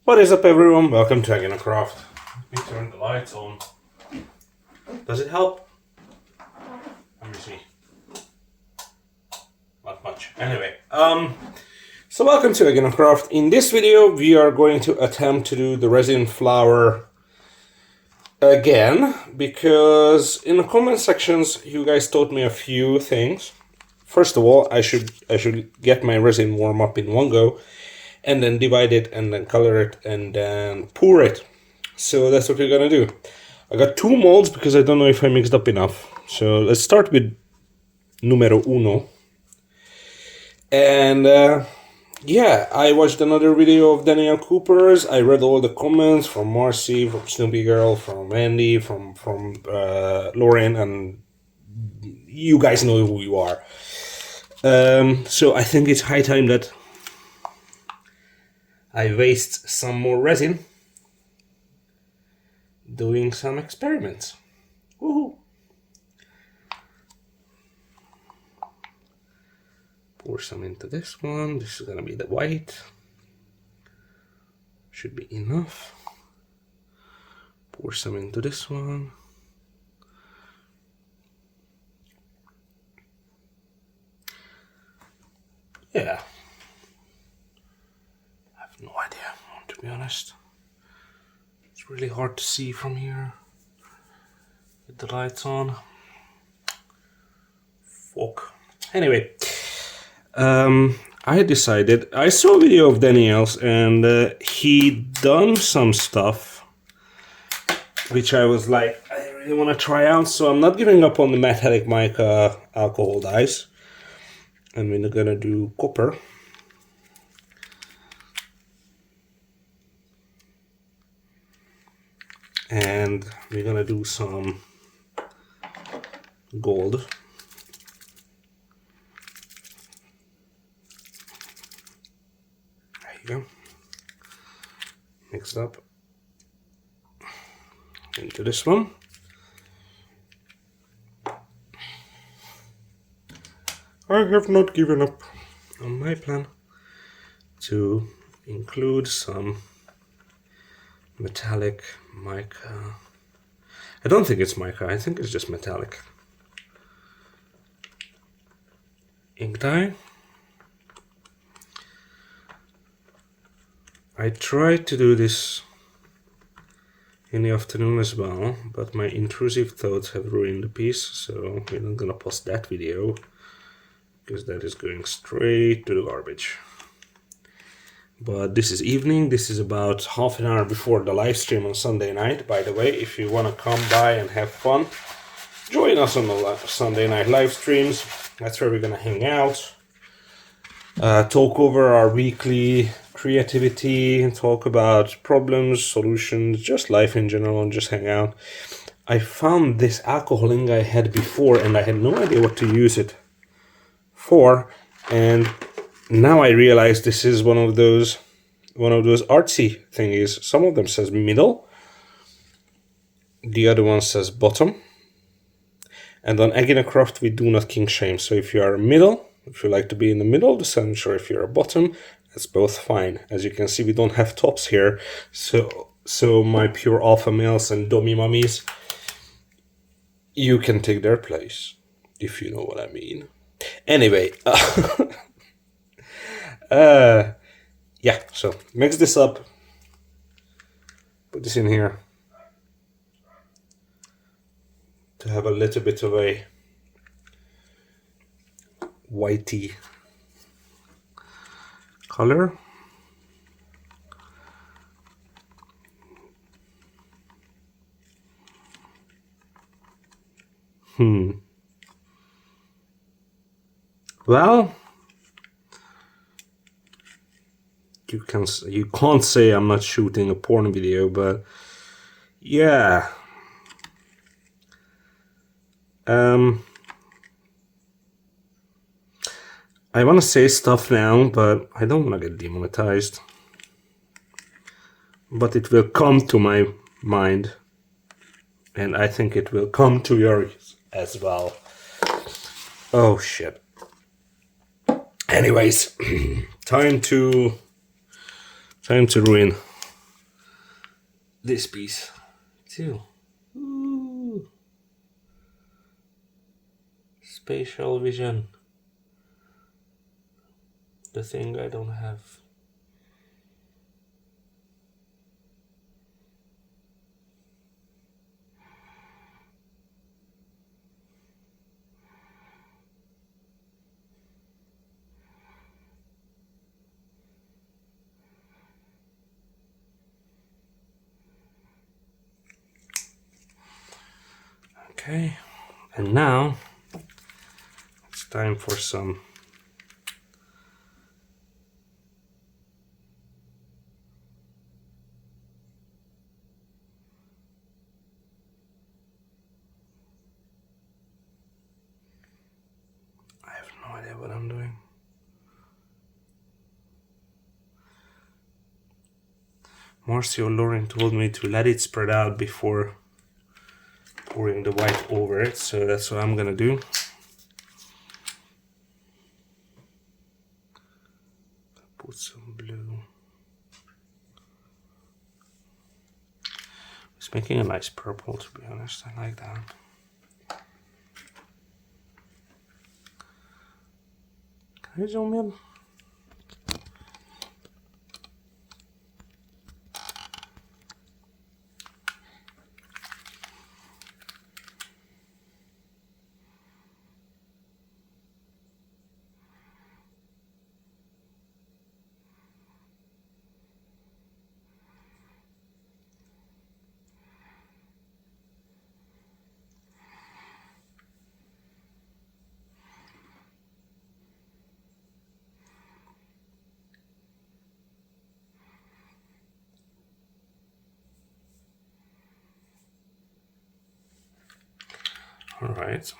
What is up, everyone? Welcome to Again Craft. Let me turn the lights on. Does it help? Let me see. Not much. Anyway, so welcome to Again Craft. In this video, we are going to attempt to do the resin flower again, because in the comment sections, you guys taught me a few things. First of all, I should get my resin warm up in one go, and then divide it, and then color it, and then pour it. So that's what we're gonna do. I got two molds because I don't know if I mixed up enough. So let's start with numero uno. And yeah, I watched another video of Danielle Cooper's. I read all the comments from Marcy, from Snoopy Girl, from Andy, from Lauren, and you guys know who you are. So I think it's high time that I waste some more resin doing some experiments. Woohoo! Pour some into this one. This is gonna be the white. Should be enough. Pour some into this one. Yeah. I have no idea, to be honest. It's really hard to see from here with the lights on. Fuck. Anyway, I decided, I saw a video of Danielle's, and he done some stuff which I was like, I really want to try out, so I'm not giving up on the metallic mica alcohol dyes. And we're gonna do copper. And we're gonna do some gold. There you go. Mixed up into this one. I have not given up on my plan to include some metallic mica. I don't think it's mica, I think it's just metallic ink dye. I tried to do this in the afternoon as well, but my intrusive thoughts have ruined the piece, so we're not gonna post that video, because that is going straight to the garbage. But this is evening. This is about half an hour before the live stream on Sunday night. By the way, if you want to come by and have fun, join us on the Sunday night live streams. That's where we're gonna hang out, talk over our weekly creativity, and talk about problems, solutions, just life in general, and just hang out. I found this alcohol ink I had before, and I had no idea what to use it for, and now I realize this is one of those artsy thingies. Some of them says middle, the other one says bottom, and on Again Craft we do not kink shame. So if you are a middle, if you like to be in the middle of the sandwich, or if you're a bottom, that's both fine. As you can see, we don't have tops here, so my pure alpha males and dummy mummies, you can take their place, if you know what I mean. Anyway, yeah, so mix this up, put this in here to have a little bit of a whitey color. Well, you can't say I'm not shooting a porn video, but yeah. I want to say stuff now, but I don't want to get demonetized. But it will come to my mind, and I think it will come to yours as well. Oh shit. Anyways, time to ruin this piece too. Ooh. Spatial vision. The thing I don't have. Okay, and now it's time for some I have no idea what I'm doing. Marcio Lauren told me to let it spread out before pouring the white over it, so that's what I'm gonna do. Put some blue. It's making a nice purple, to be honest. I like that. Can I zoom in? All right.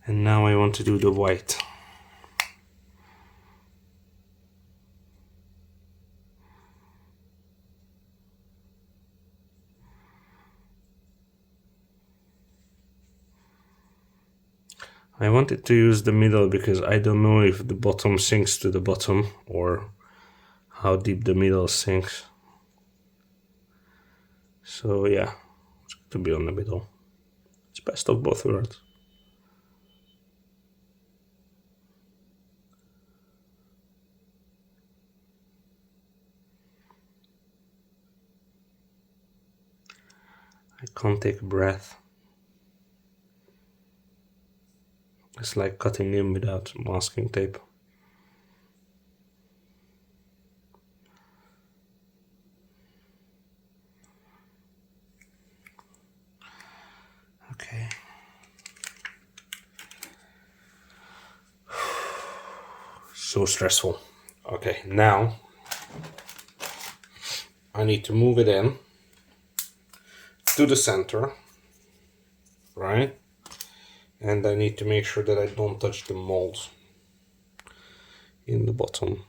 And now I want to do the white. I wanted to use the middle because I don't know if the bottom sinks to the bottom or how deep the middle sinks. So yeah, it's good to be on the middle. It's best of both worlds. I can't take a breath. It's like cutting in without masking tape. Okay. So stressful. Okay, now I need to move it in to the center, right? And I need to make sure that I don't touch the mold in the bottom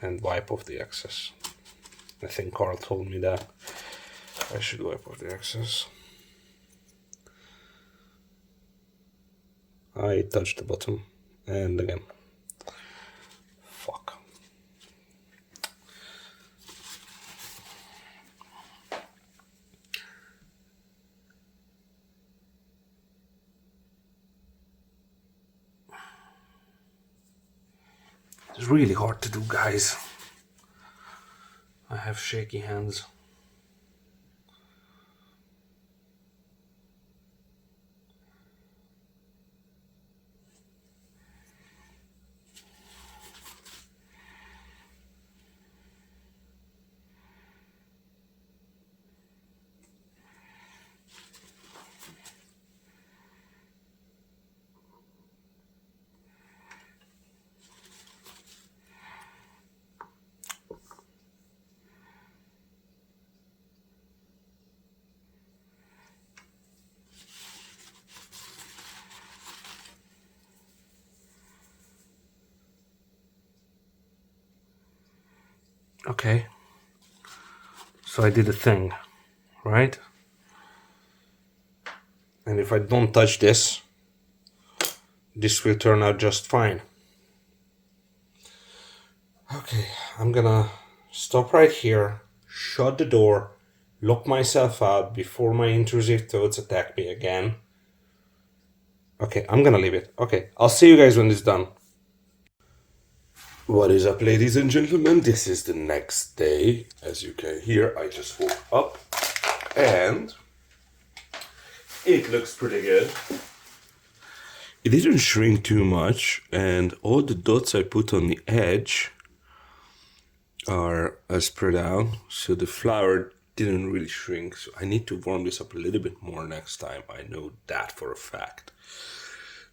and wipe off the excess. I think Carl told me that I should wipe off the excess. I touched the bottom and again. Fuck. It's really hard to do, guys. I have shaky hands. Okay. So I did a thing, right? And if I don't touch this, this will turn out just fine. Okay, I'm gonna stop right here, shut the door, lock myself out before my intrusive thoughts attack me again. Okay, I'm gonna leave it. Okay, I'll see you guys when it's done. What is up, ladies and gentlemen? This is the next day. As you can hear, I just woke up and it looks pretty good. It didn't shrink too much, and all the dots I put on the edge are spread out, so the flower didn't really shrink. So I need to warm this up a little bit more next time. I know that for a fact.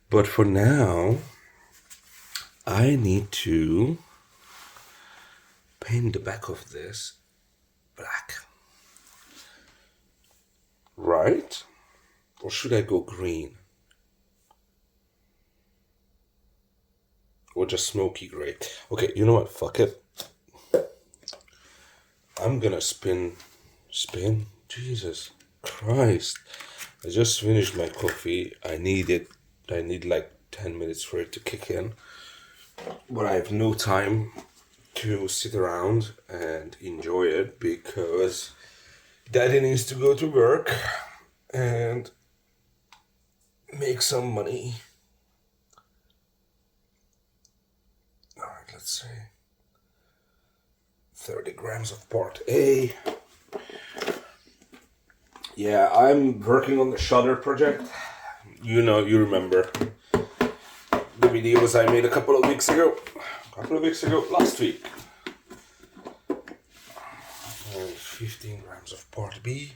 But for now, I need to paint the back of this black. Right? Or should I go green? Or just smoky gray? Okay, you know what? Fuck it. I'm gonna spin. Jesus Christ. I just finished my coffee. I need like 10 minutes for it to kick in. But I have no time to sit around and enjoy it because Daddy needs to go to work and make some money. Alright, let's see. 30 grams of part A. Yeah, I'm working on the shutter project. You remember the videos I made a couple of weeks ago, last week. And 15 grams of part B.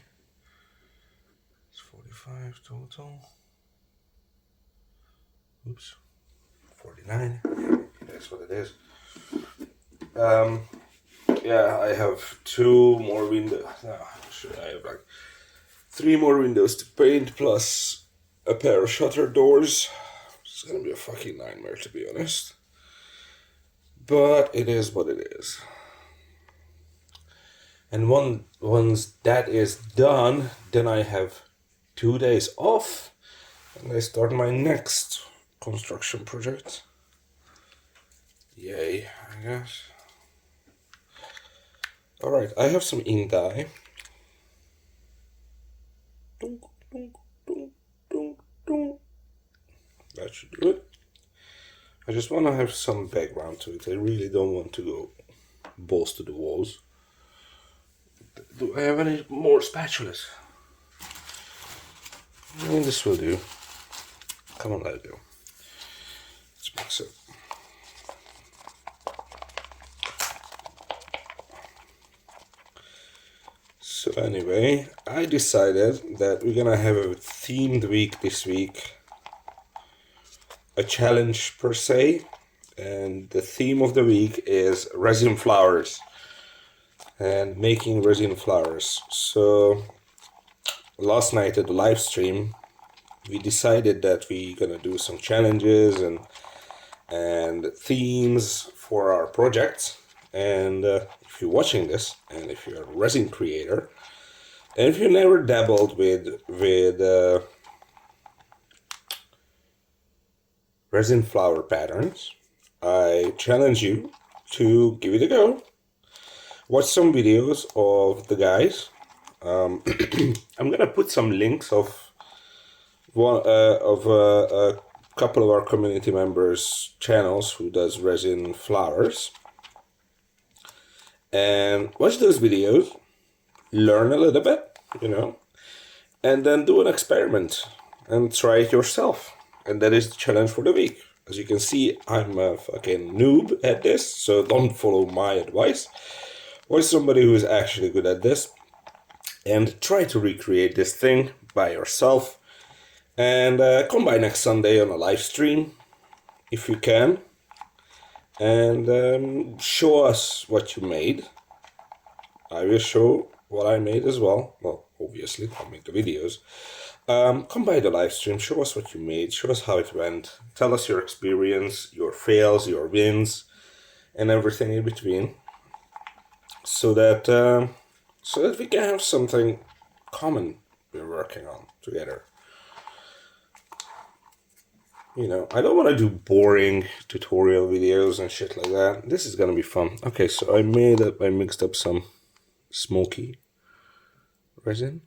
It's 45 total. Oops. 49. That's what it is. Yeah, I have 2 more windows. I have like 3 more windows to paint plus a pair of shutter doors. It's gonna be a fucking nightmare, to be honest. But it is what it is. And once that is done, then I have 2 days off and I start my next construction project. Yay, I guess. Alright, I have some ink dye. That should do it. I just want to have some background to it. I really don't want to go balls to the walls. Do I have any more spatulas? This will do. Come on, let it go. Let's mix it. So anyway, I decided that we're gonna have a themed week this week. A challenge per se. And the theme of the week is resin flowers. And making resin flowers. So last night at the live stream, we decided that we're gonna do some challenges and themes for our projects. And if you're watching this, and if you're a resin creator, and if you never dabbled with resin flower patterns, I challenge you to give it a go. Watch some videos of the guys. I'm gonna put some links of a couple of our community members' channels who does resin flowers. And watch those videos, learn a little bit, and then do an experiment and try it yourself. And that is the challenge for the week. As you can see, I'm a fucking noob at this, so don't follow my advice. Watch somebody who is actually good at this and try to recreate this thing by yourself. And come by next Sunday on a live stream if you can. And show us what you made. I will show what I made as well. Well, obviously, I'll make the videos. Come by the live stream, show us what you made, show us how it went, tell us your experience, your fails, your wins, and everything in between. So that we can have something common we're working on together. you know, I don't want to do boring tutorial videos and shit like that. This is gonna be fun. Okay, so I mixed up some smoky resin.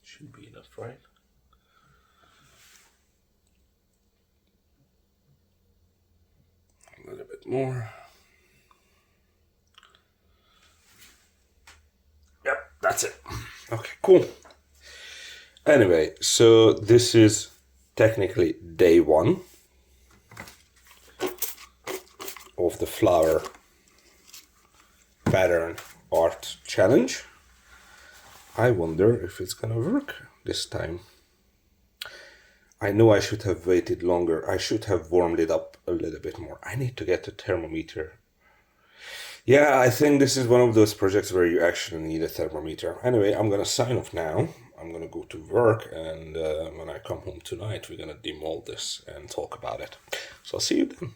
Should be enough, right? A little bit more. Yep, that's it. Okay, cool. Anyway, so this is technically day 1 of the flower pattern art challenge. I wonder if it's gonna work this time. I know I should have waited longer. I should have warmed it up a little bit more. I need to get a thermometer. Yeah, I think this is one of those projects where you actually need a thermometer. Anyway, I'm gonna sign off now. I'm gonna go to work, and when I come home tonight, we're gonna demold this and talk about it. So I'll see you then.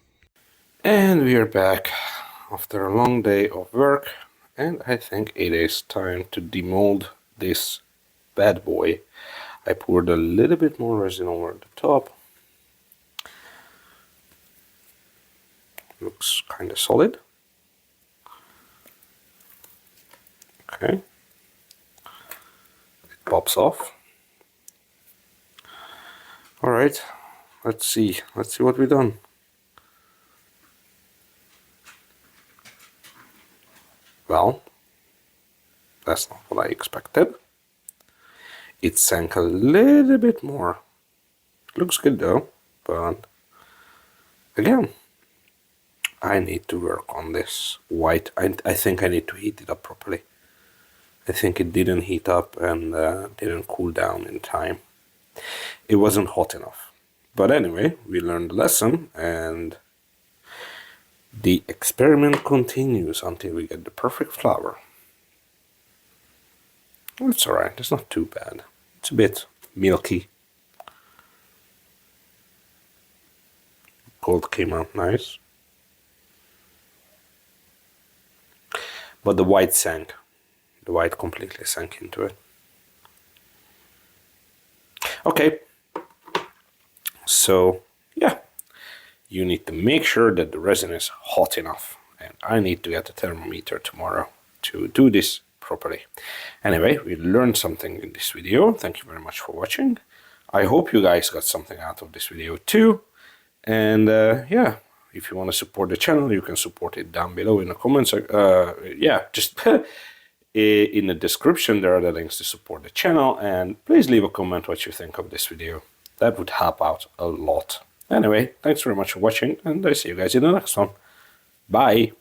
And we are back after a long day of work, and I think it is time to demold this bad boy. I poured a little bit more resin over the top. Looks kind of solid. Okay. It pops off. All right. Let's see what we've done. Well, that's not what I expected. It sank a little bit more. Looks good though, but again, I need to work on this white. I think I need to heat it up properly. I think it didn't heat up and didn't cool down in time. It wasn't hot enough. But anyway, we learned the lesson, and the experiment continues until we get the perfect flower. It's alright, it's not too bad. It's a bit milky. Gold came out nice. But the white sank. The white completely sank into it. Okay. So, yeah. You need to make sure that the resin is hot enough. And I need to get a thermometer tomorrow to do this properly. Anyway, we learned something in this video. Thank you very much for watching. I hope you guys got something out of this video too. And yeah, if you want to support the channel, you can support it down below in the comments. Yeah, just in the description there are the links to support the channel, and please leave a comment what you think of this video. That would help out a lot. Anyway, thanks very much for watching, and I see you guys in the next one. Bye!